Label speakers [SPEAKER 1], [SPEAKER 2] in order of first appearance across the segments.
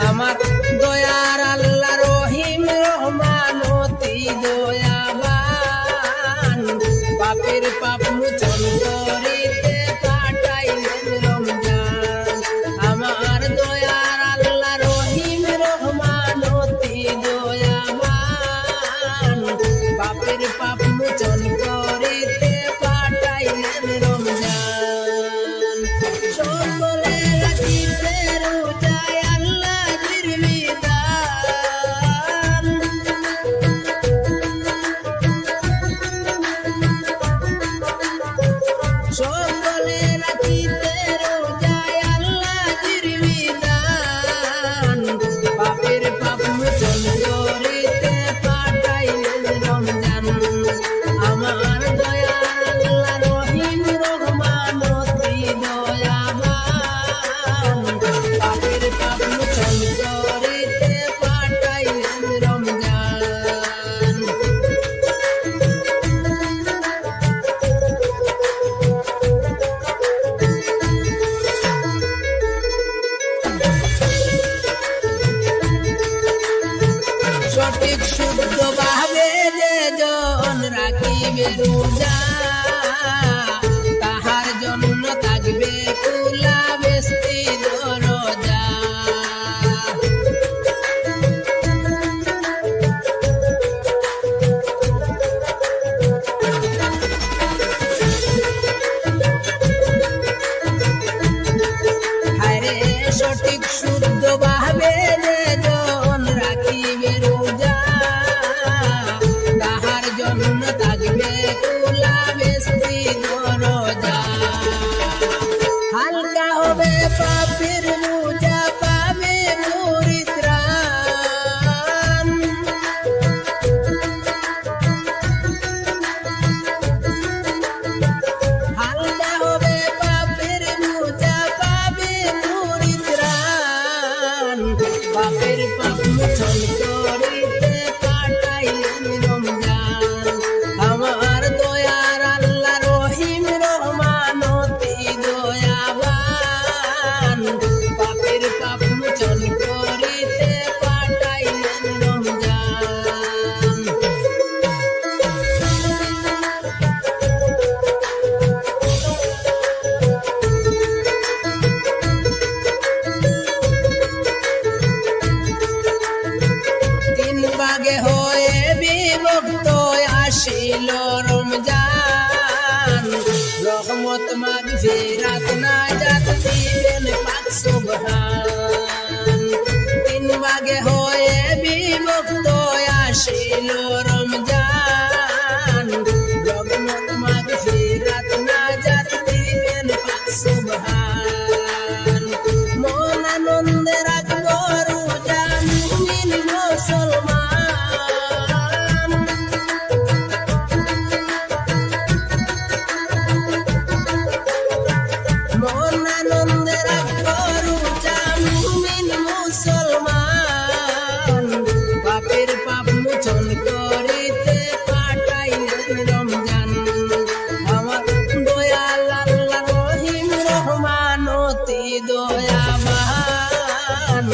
[SPEAKER 1] আমার দয়ার আল্লাহ রহিম রহমান অতি দয়াবান পাপের পাপ মোচন করিতে পাঠাইলেন রমজান। আমার দয়ার আল্লাহ রহিম রহমান অতি দয়াবান পাপের পাপ মোচন করিতে পাঠাইলেন রমজান। সকলে রাখিতে রোজায় আল্লাহর বিধান, সকলে রাখিতে রোজায় আল্লাহর বিধান পাপের পাপ মোচন করিতে পাঠাইলেন রমজান। আমার দয়ার আল্লাহ রহিম রহমান অতি দয়াবান পাপের পাপ মোচন করিতে পাঠাইলেন রমজান। সঠিক শুদ্ধ ভাবে যে জন রাখিবে রোজা তাহার জন্য থাকবে খোলা বেস্তি দরজা। হায়রে সঠিক শুদ্ধ ভাবে যে জন রাখিবে রোজা তাহার জন্য থাকবে খোলা বেস্তি দরজা। হালকা হবে পাপের বোঝা পাবে পরিত্রাণ, হালকা হবে পাপের বোঝা পাবে পরিত্রাণ পাপের পাপ মোচন করিতে পাঠাইলেন রমজান। আমার দয়ার আল্লাহ রহিম রহমান অতি দয়াবান পাপের পাপ মোচন করিতে পাঠাইলেন রমজান। তিন ভাগে হয়ে বিভক্ত আসিল রমজান, রহমত মাগফিরাত নাজাত দিবেন পাক সুবহান। তিন ভাগে হয়ে বিভক্ত আসিল রমজান, রহমত মাগফিরাত নাজাত দিবেন পাক সুবহান। মন আনন্দে রাখবো রোজা মুমিন মুসলমান, মন আনন্দে রাখবো রোজা মুমিন মুসলমান পাপের পাপ মোচন করিতে পাঠাইলেন রমজান। আমার দয়াল আল্লাহ রহিম রহমান অতি দয়াবান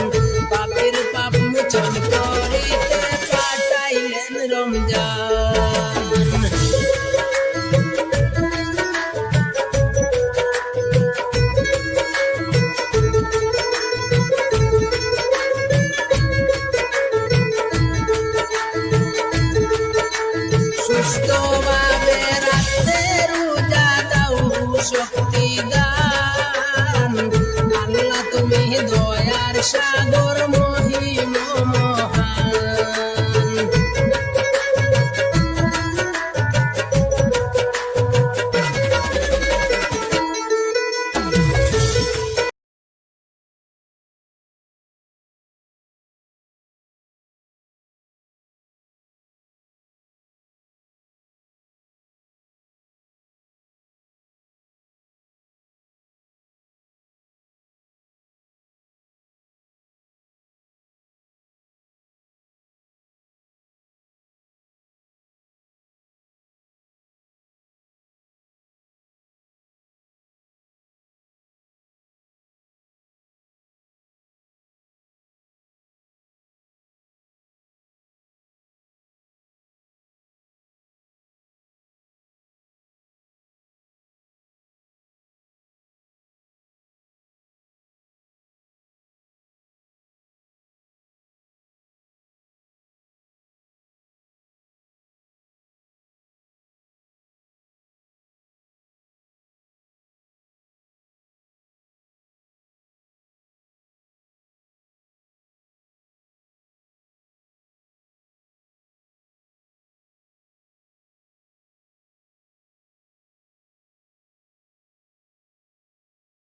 [SPEAKER 1] পাপের পাপ মোচন করিতে পাঠাইলেন রমজান। সুস্থভাবে রাখতে রোজা দাও শক্তি দান, আল্লাহ তুমি দয়ার সাগর মহি